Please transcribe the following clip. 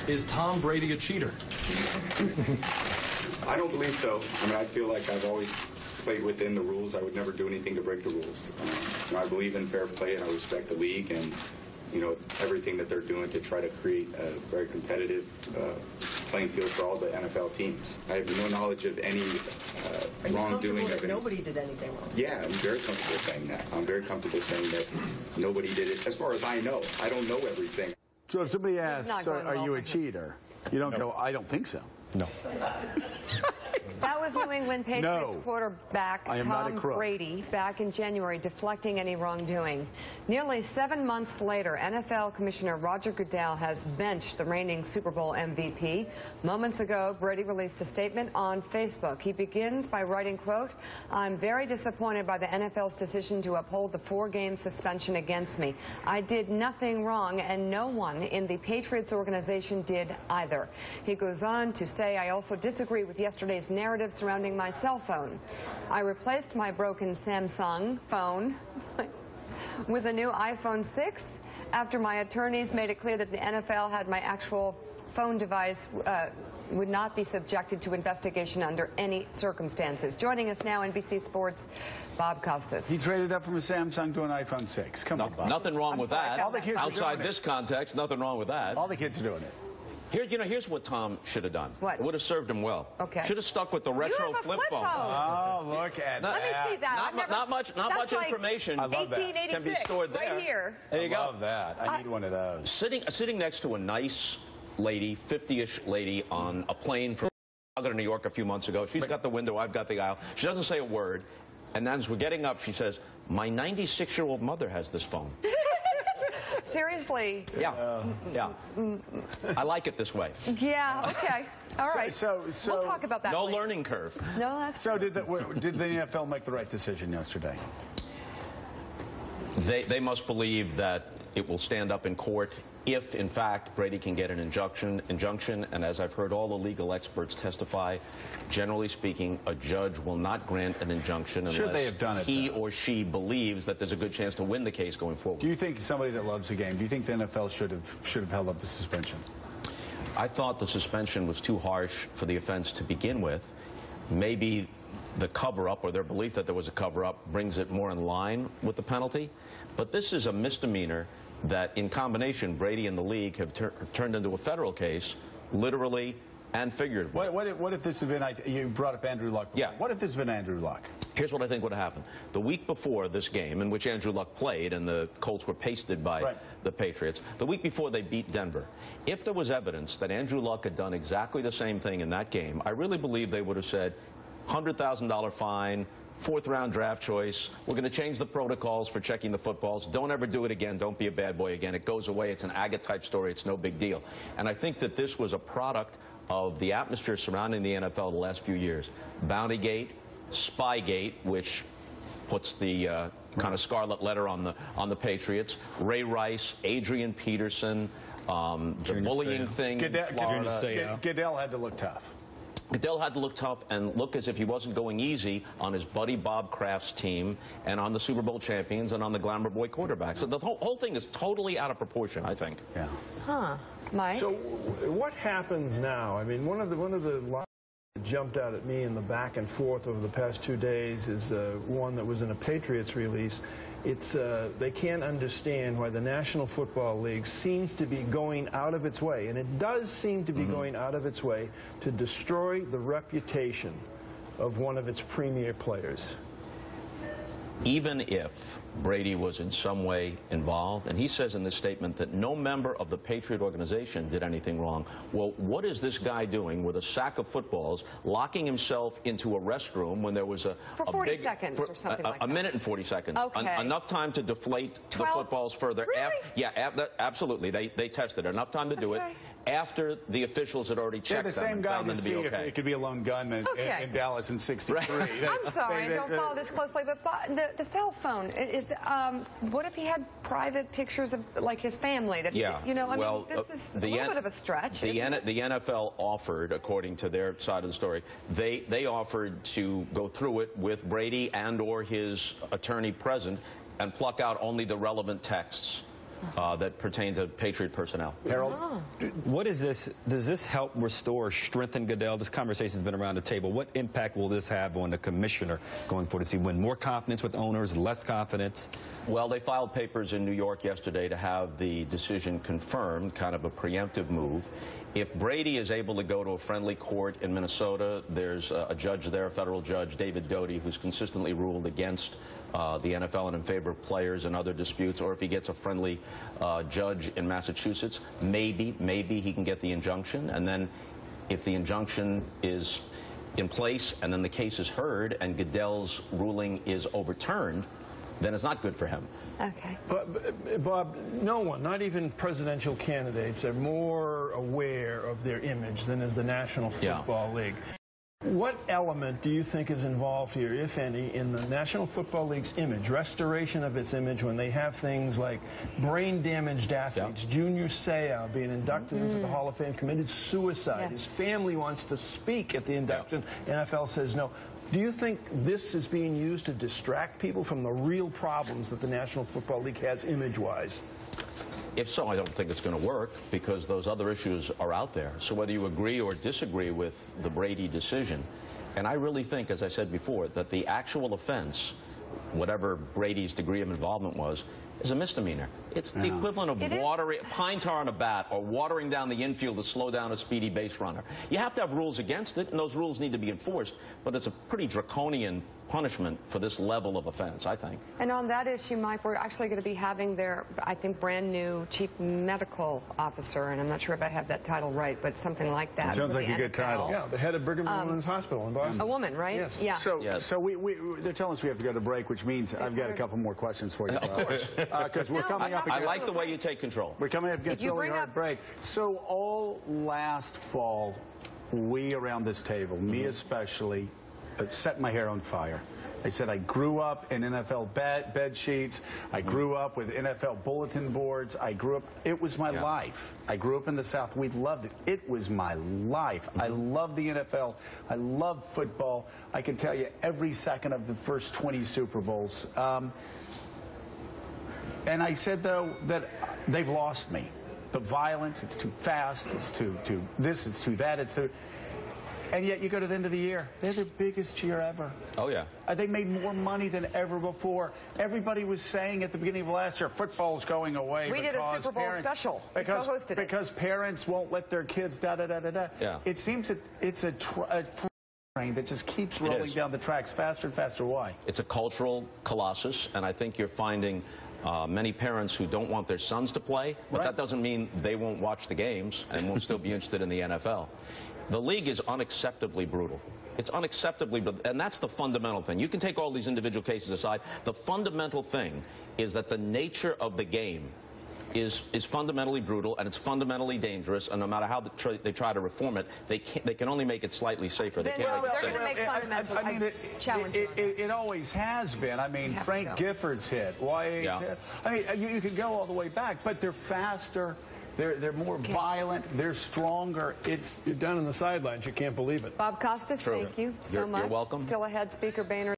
Is Tom Brady a cheater? I don't believe so. I mean, I feel like I've always played within the rules. I would never do anything to break the rules. I believe in fair play, and I respect the league and, everything that they're doing to try to create a very competitive playing field for all the NFL teams. I have no knowledge of any wrongdoing. Nobody did anything wrong. Yeah, I'm very comfortable saying that. I'm very comfortable saying that nobody did it. As far as I know, I don't know everything. So if somebody asks, are you a cheater? You don't go, I don't think so. No. That was New England Patriots quarterback Tom Brady back in January, deflecting any wrongdoing. Nearly 7 months later, NFL Commissioner Roger Goodell has benched the reigning Super Bowl MVP. Moments ago, Brady released a statement on Facebook. He begins by writing, quote, "I'm very disappointed by the NFL's decision to uphold the 4-game suspension against me. I did nothing wrong, and no one in the Patriots organization did either." He goes on to say, "I also disagree with yesterday's narrative surrounding my cell phone. I replaced my broken Samsung phone with a new iPhone 6 after my attorneys made it clear that the NFL had my actual phone device would not be subjected to investigation under any circumstances." Joining us now, NBC Sports Bob Costas. He traded up from a Samsung to an iPhone 6. Come on, Bob. Nothing wrong with that. All the kids outside this context, nothing wrong with that. All the kids are doing it. Here's what Tom should have done. What? It would have served him well. Okay. Should have stuck with the retro flip phone. Oh, look at that. Let me see that. Not much like information can be stored there. Right here. There you go. I love that. I need one of those. Sitting next to a nice lady, 50-ish lady, on a plane from Chicago to New York a few months ago. She's got the window, I've got the aisle. She doesn't say a word. And then as we're getting up, she says, "My 96-year-old mother has this phone." Seriously. Yeah. I like it this way. Yeah, okay. All right. So we'll talk about that No later. learning curve. No, that's So did the NFL make the right decision yesterday? They must believe that it will stand up in court if, in fact, Brady can get an injunction. And as I've heard all the legal experts testify, generally speaking, a judge will not grant an injunction unless he or she believes that there's a good chance to win the case going forward. Do you think somebody that loves the game, do you think the NFL should have held up the suspension? I thought the suspension was too harsh for the offense to begin with. Maybe the cover-up, or their belief that there was a cover-up, brings it more in line with the penalty. But this is a misdemeanor that, in combination, Brady and the league have turned into a federal case, literally and figuratively. What if this had been, you brought up Andrew Luck before. Yeah. What if this had been Andrew Luck? Here's what I think would have happened. The week before this game, in which Andrew Luck played and the Colts were pasted by the Patriots, the week before they beat Denver, if there was evidence that Andrew Luck had done exactly the same thing in that game, I really believe they would have said, $100,000 fine, 4th-round draft choice. We're going to change the protocols for checking the footballs. Don't ever do it again. Don't be a bad boy again. It goes away. It's an agate-type story. It's no big deal. And I think that this was a product of the atmosphere surrounding the NFL the last few years. Bountygate, Spygate, which puts the kind of scarlet letter on the Patriots. Ray Rice, Adrian Peterson, the bullying thing. Goodell had to look tough. Goodell had to look tough and look as if he wasn't going easy on his buddy Bob Kraft's team and on the Super Bowl champions and on the glamour boy quarterback. So the whole thing is totally out of proportion, I think. Yeah. Huh. Mike? So what happens now? I mean, one of the lines that jumped out at me in the back and forth over the past 2 days is one that was in a Patriots release. It's they can't understand why the National Football League seems to be going out of its way, and it does seem to be going out of its way to destroy the reputation of one of its premier players. Even if Brady was in some way involved, and he says in this statement that no member of the Patriot organization did anything wrong. Well, what is this guy doing with a sack of footballs, locking himself into a restroom when there was a 40 seconds or something like that? A minute and 40 seconds. Okay. Enough time to deflate the footballs further. Really? Absolutely. They tested it. Enough time to do it after the officials had already checked them and found them to be okay. It could be a lone gun in Dallas in '63. Right. I'm sorry, I don't follow this closely, but the cell phone is. What if he had private pictures of like his family? That you know, I mean, this is a little bit of a stretch. The NFL offered, according to their side of the story, they offered to go through it with Brady and/or his attorney present and pluck out only the relevant texts. that pertain to Patriot personnel. Harold? What is this? Does this help restore or strengthen Goodell? This conversation has been around the table. What impact will this have on the commissioner going forward? Does he win more confidence with owners, less confidence? Well, they filed papers in New York yesterday to have the decision confirmed, kind of a preemptive move. If Brady is able to go to a friendly court in Minnesota, there's a judge there, a federal judge, David Doty, who's consistently ruled against the NFL and in favor of players and other disputes, or if he gets a friendly judge in Massachusetts, maybe he can get the injunction. And then if the injunction is in place and then the case is heard and Goodell's ruling is overturned, then it's not good for him. Okay. But, Bob, no one, not even presidential candidates, are more aware of their image than is the National Football League. What element do you think is involved here, if any, in the National Football League's image, restoration of its image, when they have things like brain-damaged athletes, Junior Seau being inducted into the Hall of Fame, committed suicide. His family wants to speak at the induction. NFL says no. Do you think this is being used to distract people from the real problems that the National Football League has image-wise? If so, I don't think it's going to work because those other issues are out there. So whether you agree or disagree with the Brady decision, and I really think, as I said before, that the actual offense, whatever Brady's degree of involvement was, is a misdemeanor. It's the equivalent of watering pine tar on a bat or watering down the infield to slow down a speedy base runner. You have to have rules against it, and those rules need to be enforced, but it's a pretty draconian punishment for this level of offense, I think. And on that issue, Mike, we're actually going to be having their, I think, brand new chief medical officer, and I'm not sure if I have that title right, but something like that. Sounds like a good title. Yeah, the head of Brigham and Women's Hospital in Boston. A woman, right? Yes. Yeah. So they're telling us we have to go to break, which means I've got a couple more questions for you. Of course. Because we're coming up against... I like the way you take control. We're coming up against a really hard break. So all last fall, we around this table, me especially, set my hair on fire. I said I grew up in NFL bed sheets. I grew up with NFL bulletin boards. I grew up, it was my life. I grew up in the South. We loved it. It was my life. I loved the NFL. I loved football. I can tell you every second of the first 20 Super Bowls. And I said, though, that they've lost me. The violence, it's too fast, it's too this, it's too that, it's too... And yet you go to the end of the year, they're the biggest year ever. Oh, yeah. They made more money than ever before. Everybody was saying at the beginning of last year, football's going away. We did a Super Bowl special. Because parents won't let their kids da-da-da-da-da. Yeah. It seems that it's a train that just keeps rolling down the tracks faster and faster. Why? It's a cultural colossus, and I think you're finding many parents who don't want their sons to play, but that doesn't mean they won't watch the games and won't still be interested in the NFL. The league is unacceptably brutal. It's unacceptably brutal, and that's the fundamental thing. You can take all these individual cases aside. The fundamental thing is that the nature of the game is fundamentally brutal, and it's fundamentally dangerous, and no matter how they try to reform it, they can only make it slightly safer. They can't make it safer. They're going to make fundamental challenges. It always has been. I mean, Frank Gifford's hit. I mean, you could go all the way back, but they're faster. They're more violent. They're stronger. You're down on the sidelines. You can't believe it. Bob Costas, thank you so much. You're welcome. Still ahead, Speaker Boehner.